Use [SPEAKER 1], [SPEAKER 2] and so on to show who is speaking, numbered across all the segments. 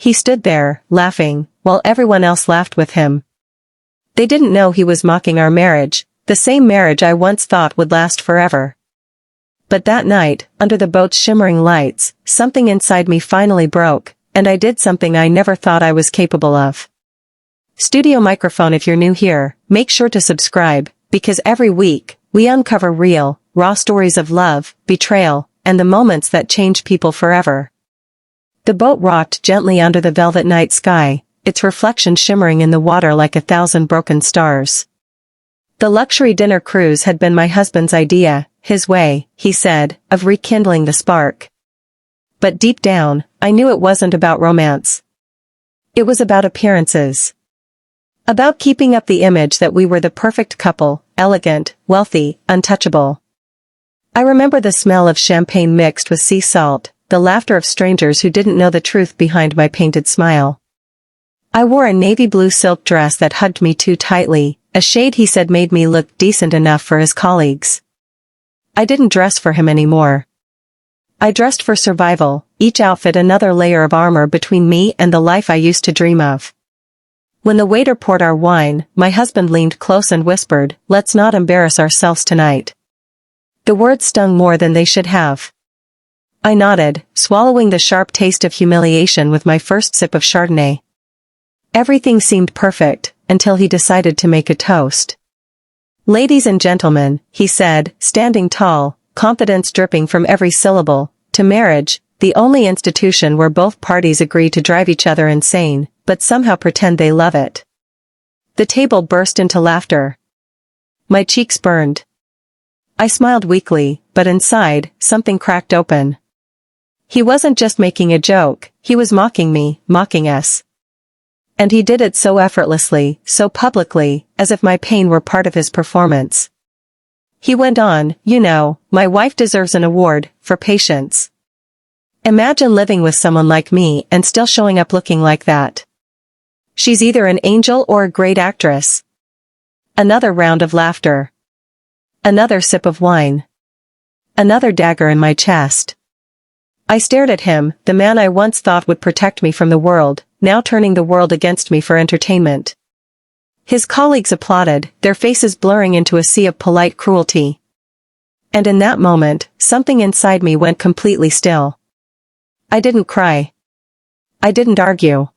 [SPEAKER 1] He stood there, laughing, while everyone else laughed with him. They didn't know he was mocking our marriage, the same marriage I once thought would last forever. But that night, under the boat's shimmering lights, something inside me finally broke, and I did something I never thought I was capable of. Studio Microphone, if you're new here, make sure to subscribe, because every week, we uncover real, raw stories of love, betrayal, and the moments that change people forever. The boat rocked gently under the velvet night sky, its reflection shimmering in the water like 1,000 broken stars. The luxury dinner cruise had been my husband's idea, his way, he said, of rekindling the spark. But deep down, I knew it wasn't about romance. It was about appearances. About keeping up the image that we were the perfect couple, elegant, wealthy, untouchable. I remember the smell of champagne mixed with sea salt, the laughter of strangers who didn't know the truth behind my painted smile. I wore a navy blue silk dress that hugged me too tightly, a shade he said made me look decent enough for his colleagues. I didn't dress for him anymore. I dressed for survival, each outfit another layer of armor between me and the life I used to dream of. When the waiter poured our wine, my husband leaned close and whispered, "Let's not embarrass ourselves tonight." The words stung more than they should have. I nodded, swallowing the sharp taste of humiliation with my first sip of Chardonnay. Everything seemed perfect, until he decided to make a toast. "Ladies and gentlemen," he said, standing tall, confidence dripping from every syllable, "to marriage, the only institution where both parties agree to drive each other insane, but somehow pretend they love it." The table burst into laughter. My cheeks burned. I smiled weakly, but inside, something cracked open. He wasn't just making a joke, he was mocking me, mocking us. And he did it so effortlessly, so publicly, as if my pain were part of his performance. He went on, "You know, my wife deserves an award, for patience. Imagine living with someone like me and still showing up looking like that. She's either an angel or a great actress." Another round of laughter. Another sip of wine. Another dagger in my chest. I stared at him, the man I once thought would protect me from the world, now turning the world against me for entertainment. His colleagues applauded, their faces blurring into a sea of polite cruelty. And in that moment, something inside me went completely still. I didn't cry. I didn't argue.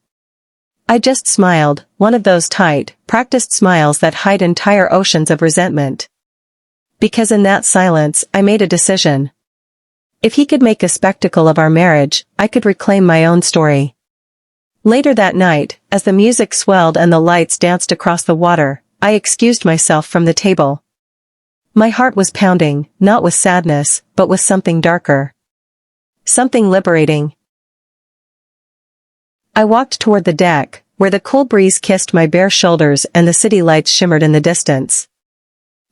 [SPEAKER 1] I just smiled, one of those tight, practiced smiles that hide entire oceans of resentment. Because in that silence, I made a decision. If he could make a spectacle of our marriage, I could reclaim my own story. Later that night, as the music swelled and the lights danced across the water, I excused myself from the table. My heart was pounding, not with sadness, but with something darker. Something liberating. I walked toward the deck, where the cool breeze kissed my bare shoulders and the city lights shimmered in the distance.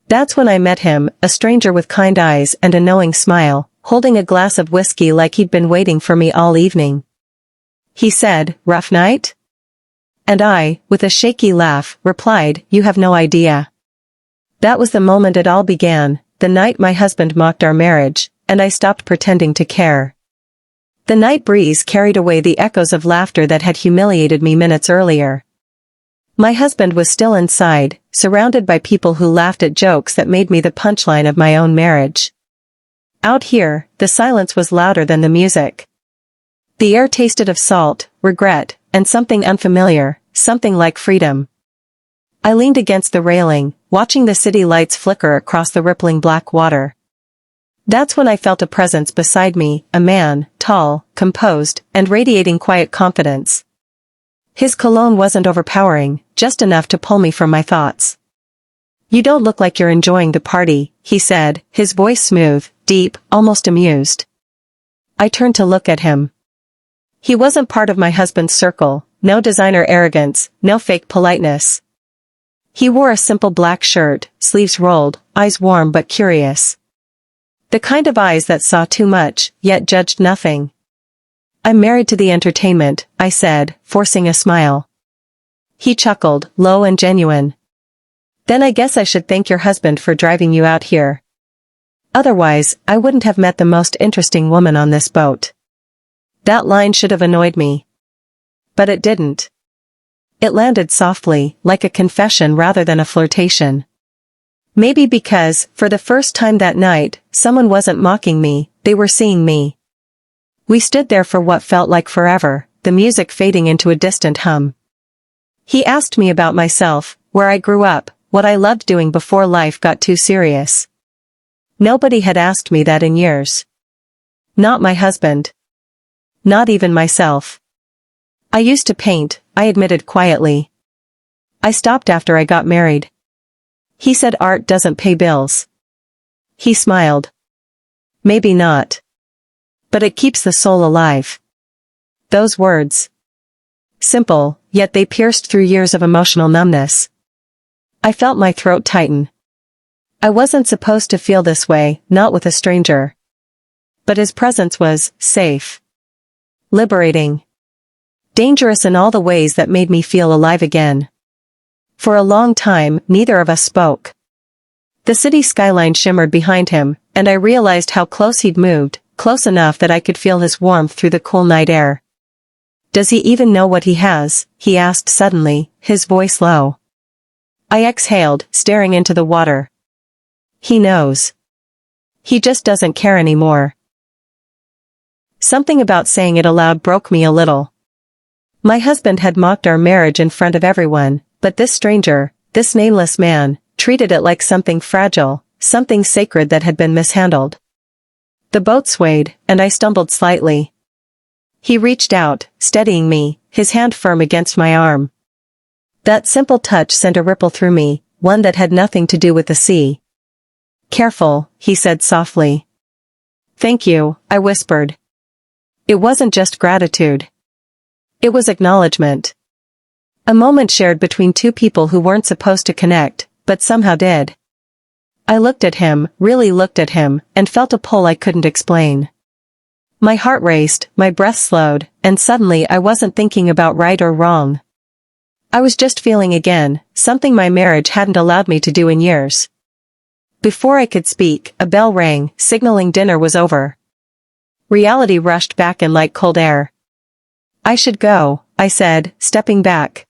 [SPEAKER 1] That's when I met him, a stranger with kind eyes and a knowing smile, holding a glass of whiskey like he'd been waiting for me all evening. He said, "Rough night?" And I, with a shaky laugh, replied, "You have no idea." That was the moment it all began, the night my husband mocked our marriage, and I stopped pretending to care. The night breeze carried away the echoes of laughter that had humiliated me minutes earlier. My husband was still inside, surrounded by people who laughed at jokes that made me the punchline of my own marriage. Out here, the silence was louder than the music. The air tasted of salt, regret, and something unfamiliar, something like freedom. I leaned against the railing, watching the city lights flicker across the rippling black water. That's when I felt a presence beside me, a man, tall, composed, and radiating quiet confidence. His cologne wasn't overpowering, just enough to pull me from my thoughts. "You don't look like you're enjoying the party," he said, his voice smooth, deep, almost amused. I turned to look at him. He wasn't part of my husband's circle, no designer arrogance, no fake politeness. He wore a simple black shirt, sleeves rolled, eyes warm but curious. The kind of eyes that saw too much, yet judged nothing. "I'm married to the entertainment," I said, forcing a smile. He chuckled, low and genuine. "Then I guess I should thank your husband for driving you out here. Otherwise, I wouldn't have met the most interesting woman on this boat." That line should have annoyed me. But it didn't. It landed softly, like a confession rather than a flirtation. Maybe because, for the first time that night, someone wasn't mocking me, they were seeing me. We stood there for what felt like forever, the music fading into a distant hum. He asked me about myself, where I grew up, what I loved doing before life got too serious. Nobody had asked me that in years. Not my husband. Not even myself. I used to paint, I admitted quietly. I stopped after I got married. He said art doesn't pay bills. He smiled. Maybe not. But it keeps the soul alive. Those words. Simple, yet they pierced through years of emotional numbness. I felt my throat tighten. I wasn't supposed to feel this way, not with a stranger. But his presence was safe. Liberating. Dangerous in all the ways that made me feel alive again. For a long time, neither of us spoke. The city skyline shimmered behind him, and I realized how close he'd moved, close enough that I could feel his warmth through the cool night air. Does he even know what he has? He asked suddenly, his voice low. I exhaled, staring into the water. He knows. He just doesn't care anymore. Something about saying it aloud broke me a little. My husband had mocked our marriage in front of everyone, but this stranger, this nameless man, treated it like something fragile, something sacred that had been mishandled. The boat swayed, and I stumbled slightly. He reached out, steadying me, his hand firm against my arm. That simple touch sent a ripple through me, one that had nothing to do with the sea. Careful, he said softly. Thank you, I whispered. It wasn't just gratitude. It was acknowledgement. A moment shared between two people who weren't supposed to connect, but somehow did. I looked at him, really looked at him, and felt a pull I couldn't explain. My heart raced, my breath slowed, and suddenly I wasn't thinking about right or wrong. I was just feeling again, something my marriage hadn't allowed me to do in years. Before I could speak, a bell rang, signaling dinner was over. Reality rushed back in like cold air. I should go, I said, stepping back.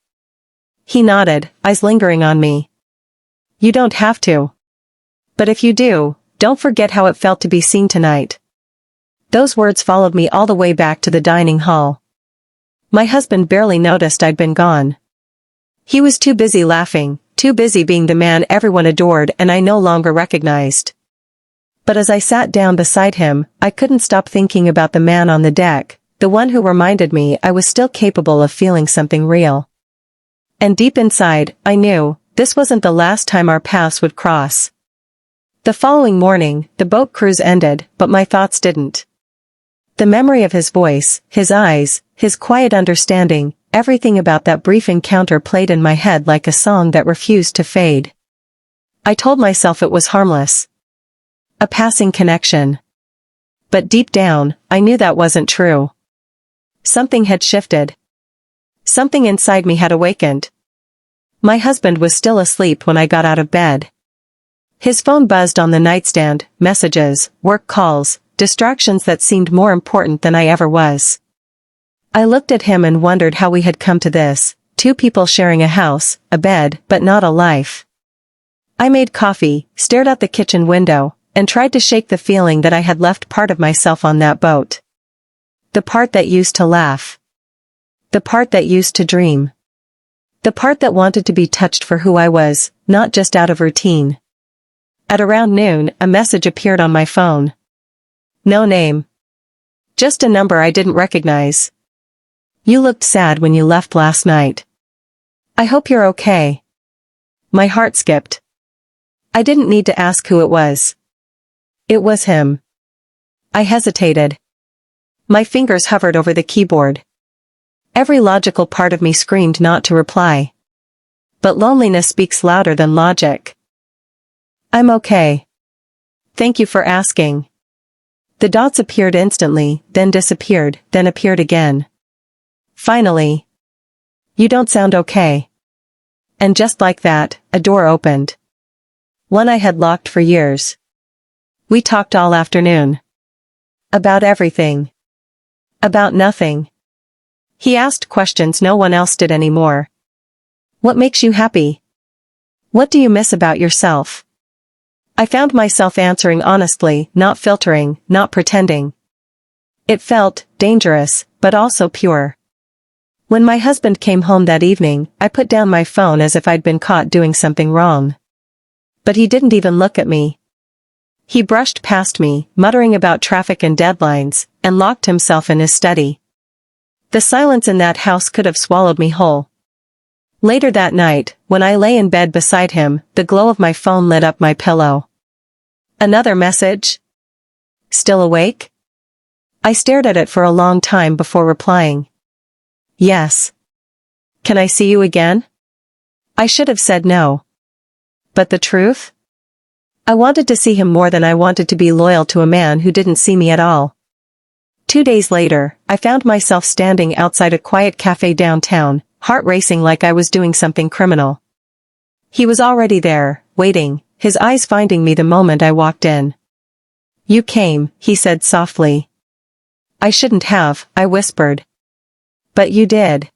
[SPEAKER 1] He nodded, eyes lingering on me. You don't have to. But if you do, don't forget how it felt to be seen tonight. Those words followed me all the way back to the dining hall. My husband barely noticed I'd been gone. He was too busy laughing, too busy being the man everyone adored and I no longer recognized. But as I sat down beside him, I couldn't stop thinking about the man on the deck, the one who reminded me I was still capable of feeling something real. And deep inside, I knew, this wasn't the last time our paths would cross. The following morning, the boat cruise ended, but my thoughts didn't. The memory of his voice, his eyes, his quiet understanding, everything about that brief encounter played in my head like a song that refused to fade. I told myself it was harmless. A passing connection. But deep down, I knew that wasn't true. Something had shifted. Something inside me had awakened. My husband was still asleep when I got out of bed. His phone buzzed on the nightstand, messages, work calls, distractions that seemed more important than I ever was. I looked at him and wondered how we had come to this, two people sharing a house, a bed, but not a life. I made coffee, stared out the kitchen window, and tried to shake the feeling that I had left part of myself on that boat. The part that used to laugh. The part that used to dream. The part that wanted to be touched for who I was, not just out of routine. At around noon, a message appeared on my phone. No name. Just a number I didn't recognize. You looked sad when you left last night. I hope you're okay. My heart skipped. I didn't need to ask who it was. It was him. I hesitated. My fingers hovered over the keyboard. Every logical part of me screamed not to reply. But loneliness speaks louder than logic. I'm okay. Thank you for asking. The dots appeared instantly, then disappeared, then appeared again. Finally. You don't sound okay. And just like that, a door opened. One I had locked for years. We talked all afternoon. About everything. About nothing. He asked questions no one else did anymore. What makes you happy? What do you miss about yourself? I found myself answering honestly, not filtering, not pretending. It felt dangerous, but also pure. When my husband came home that evening, I put down my phone as if I'd been caught doing something wrong. But he didn't even look at me. He brushed past me, muttering about traffic and deadlines, and locked himself in his study. The silence in that house could have swallowed me whole. Later that night, when I lay in bed beside him, the glow of my phone lit up my pillow. Another message? Still awake? I stared at it for a long time before replying. Yes. Can I see you again? I should have said no. But the truth? I wanted to see him more than I wanted to be loyal to a man who didn't see me at all. 2 days later, I found myself standing outside a quiet cafe downtown, heart racing like I was doing something criminal. He was already there, waiting, his eyes finding me the moment I walked in. You came, he said softly. I shouldn't have, I whispered. But you did.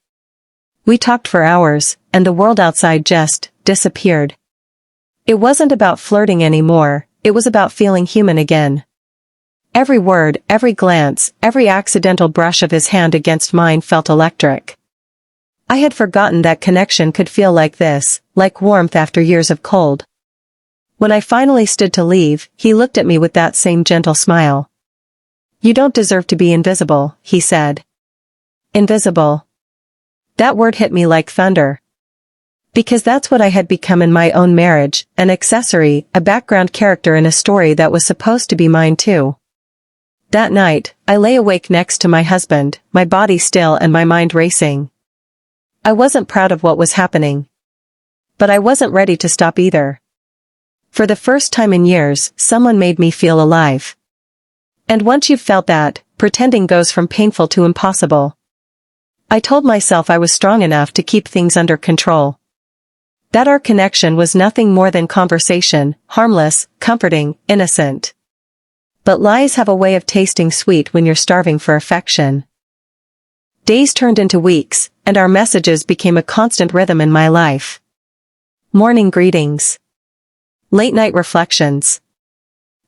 [SPEAKER 1] We talked for hours, and the world outside just disappeared. It wasn't about flirting anymore, it was about feeling human again. Every word, every glance, every accidental brush of his hand against mine felt electric. I had forgotten that connection could feel like this, like warmth after years of cold. When I finally stood to leave, he looked at me with that same gentle smile. You don't deserve to be invisible, he said. Invisible. That word hit me like thunder. Because that's what I had become in my own marriage, an accessory, a background character in a story that was supposed to be mine too. That night, I lay awake next to my husband, my body still and my mind racing. I wasn't proud of what was happening. But I wasn't ready to stop either. For the first time in years, someone made me feel alive. And once you've felt that, pretending goes from painful to impossible. I told myself I was strong enough to keep things under control. That our connection was nothing more than conversation, harmless, comforting, innocent. But lies have a way of tasting sweet when you're starving for affection. Days turned into weeks, and our messages became a constant rhythm in my life. Morning greetings. Late-night reflections.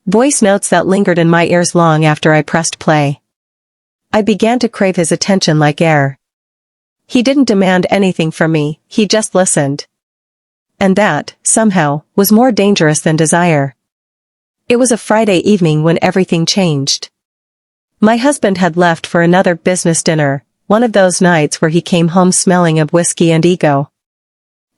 [SPEAKER 1] Voice notes that lingered in my ears long after I pressed play. I began to crave his attention like air. He didn't demand anything from me, he just listened. And that, somehow, was more dangerous than desire. It was a Friday evening when everything changed. My husband had left for another business dinner, one of those nights where he came home smelling of whiskey and ego.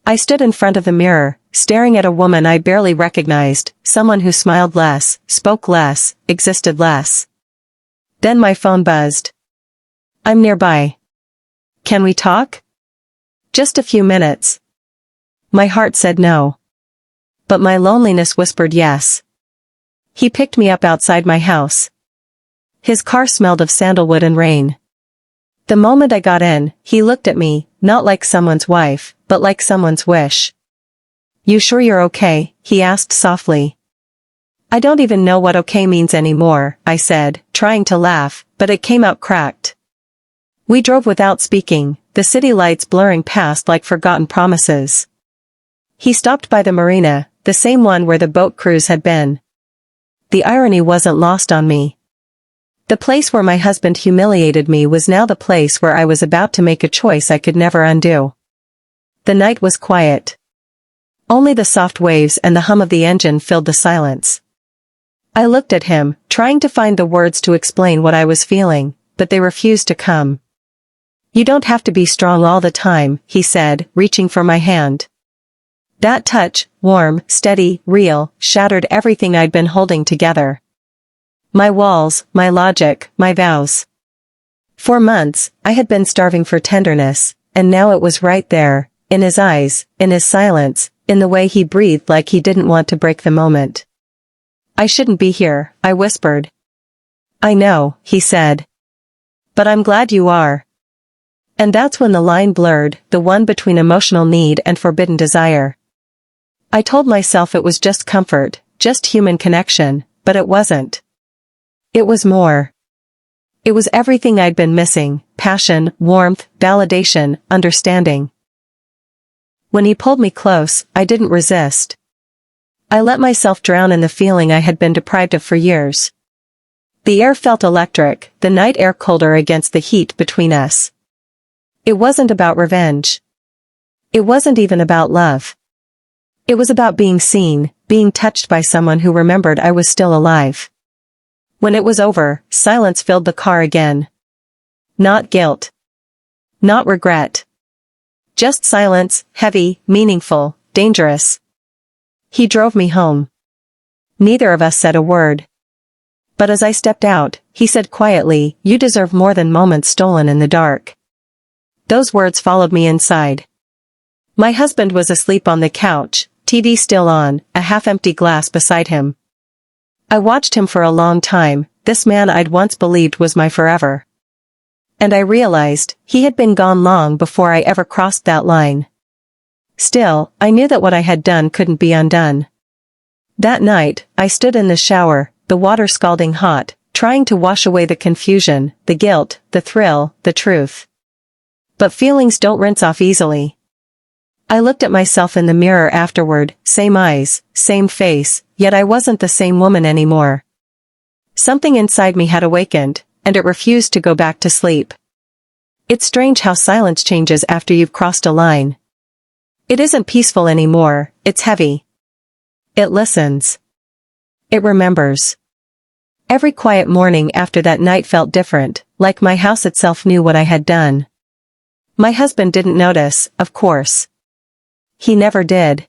[SPEAKER 1] I stood in front of the mirror, staring at a woman I barely recognized, someone who smiled less, spoke less, existed less. Then my phone buzzed. I'm nearby. Can we talk? Just a few minutes. My heart said no. But my loneliness whispered yes. He picked me up outside my house. His car smelled of sandalwood and rain. The moment I got in, he looked at me, not like someone's wife, but like someone's wish. You sure you're okay? He asked softly. I don't even know what okay means anymore, I said, trying to laugh, but it came out cracked. We drove without speaking, the city lights blurring past like forgotten promises. He stopped by the marina, the same one where the boat cruise had been. The irony wasn't lost on me. The place where my husband humiliated me was now the place where I was about to make a choice I could never undo. The night was quiet. Only the soft waves and the hum of the engine filled the silence. I looked at him, trying to find the words to explain what I was feeling, but they refused to come. You don't have to be strong all the time, he said, reaching for my hand. That touch, warm, steady, real, shattered everything I'd been holding together. My walls, my logic, my vows. For months, I had been starving for tenderness, and now it was right there, in his eyes, in his silence, in the way he breathed like he didn't want to break the moment. I shouldn't be here, I whispered. I know, he said. But I'm glad you are. And that's when the line blurred, the one between emotional need and forbidden desire. I told myself it was just comfort, just human connection, but it wasn't. It was more. It was everything I'd been missing: passion, warmth, validation, understanding. When he pulled me close, I didn't resist. I let myself drown in the feeling I had been deprived of for years. The air felt electric, the night air colder against the heat between us. It wasn't about revenge. It wasn't even about love. It was about being seen, being touched by someone who remembered I was still alive. When it was over, silence filled the car again. Not guilt. Not regret. Just silence, heavy, meaningful, dangerous. He drove me home. Neither of us said a word. But as I stepped out, he said quietly, "You deserve more than moments stolen in the dark." Those words followed me inside. My husband was asleep on the couch, TV still on, a half-empty glass beside him. I watched him for a long time, this man I'd once believed was my forever. And I realized, he had been gone long before I ever crossed that line. Still, I knew that what I had done couldn't be undone. That night, I stood in the shower, the water scalding hot, trying to wash away the confusion, the guilt, the thrill, the truth. But feelings don't rinse off easily. I looked at myself in the mirror afterward, same eyes, same face, yet I wasn't the same woman anymore. Something inside me had awakened, and it refused to go back to sleep. It's strange how silence changes after you've crossed a line. It isn't peaceful anymore, it's heavy. It listens. It remembers. Every quiet morning after that night felt different, like my house itself knew what I had done. My husband didn't notice, of course. He never did.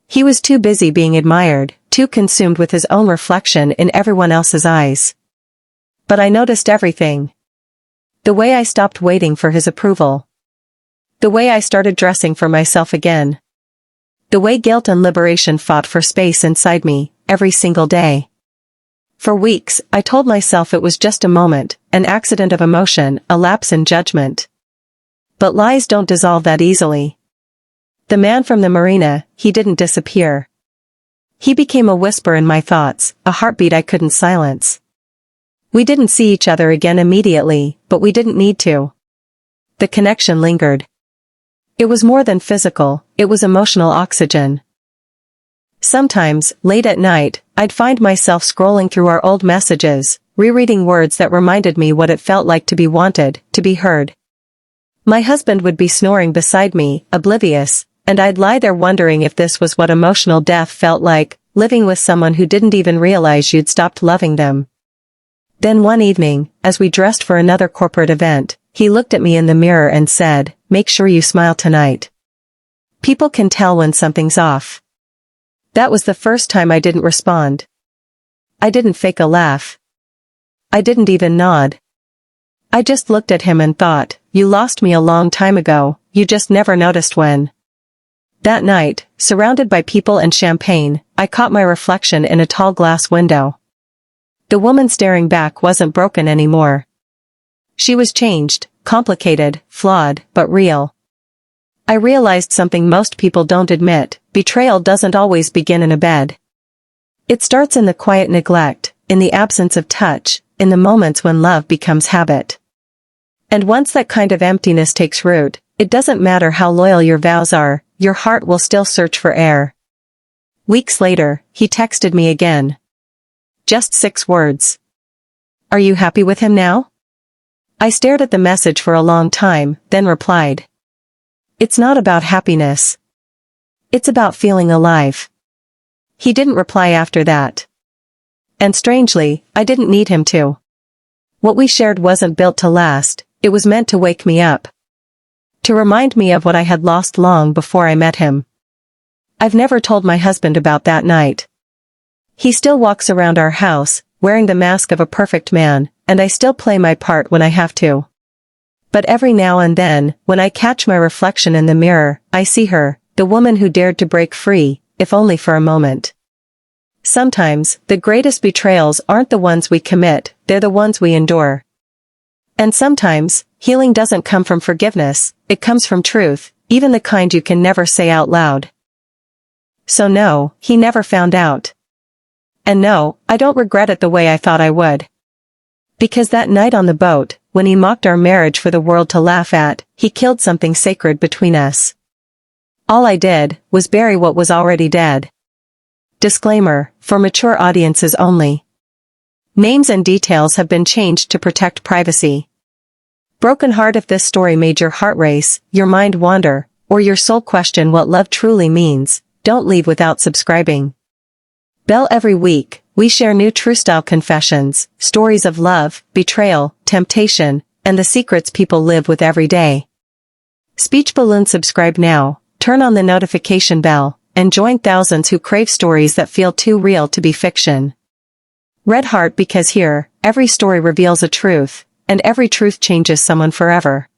[SPEAKER 1] He was too busy being admired, too consumed with his own reflection in everyone else's eyes. But I noticed everything. The way I stopped waiting for his approval. The way I started dressing for myself again. The way guilt and liberation fought for space inside me, every single day. For weeks, I told myself it was just a moment, an accident of emotion, a lapse in judgment. But lies don't dissolve that easily. The man from the marina, he didn't disappear. He became a whisper in my thoughts, a heartbeat I couldn't silence. We didn't see each other again immediately, but we didn't need to. The connection lingered. It was more than physical, it was emotional oxygen. Sometimes, late at night, I'd find myself scrolling through our old messages, rereading words that reminded me what it felt like to be wanted, to be heard. My husband would be snoring beside me, oblivious, and I'd lie there wondering if this was what emotional death felt like, living with someone who didn't even realize you'd stopped loving them. Then one evening, as we dressed for another corporate event, he looked at me in the mirror and said, "Make sure you smile tonight. People can tell when something's off." That was the first time I didn't respond. I didn't fake a laugh. I didn't even nod. I just looked at him and thought, "You lost me a long time ago, you just never noticed when." That night, surrounded by people and champagne, I caught my reflection in a tall glass window. The woman staring back wasn't broken anymore. She was changed, complicated, flawed, but real. I realized something most people don't admit: betrayal doesn't always begin in a bed. It starts in the quiet neglect, in the absence of touch, in the moments when love becomes habit. And once that kind of emptiness takes root, it doesn't matter how loyal your vows are, your heart will still search for air. Weeks later, he texted me again. Just 6 words. "Are you happy with him now?" I stared at the message for a long time, then replied. "It's not about happiness. It's about feeling alive." He didn't reply after that. And strangely, I didn't need him to. What we shared wasn't built to last, it was meant to wake me up. To remind me of what I had lost long before I met him. I've never told my husband about that night. He still walks around our house, wearing the mask of a perfect man, and I still play my part when I have to. But every now and then, when I catch my reflection in the mirror, I see her, the woman who dared to break free, if only for a moment. Sometimes, the greatest betrayals aren't the ones we commit, they're the ones we endure. And sometimes, healing doesn't come from forgiveness, it comes from truth, even the kind you can never say out loud. So no, he never found out. And no, I don't regret it the way I thought I would. Because that night on the boat, when he mocked our marriage for the world to laugh at, he killed something sacred between us. All I did was bury what was already dead. Disclaimer, for mature audiences only. Names and details have been changed to protect privacy. Broken heart. If this story made your heart race, your mind wander, or your soul question what love truly means, don't leave without subscribing. Bell. Every week, we share new true-style confessions, stories of love, betrayal, temptation, and the secrets people live with every day. Speech Balloon. Subscribe now, turn on the notification bell, and join thousands who crave stories that feel too real to be fiction. Red Heart. Because here, every story reveals a truth, and every truth changes someone forever.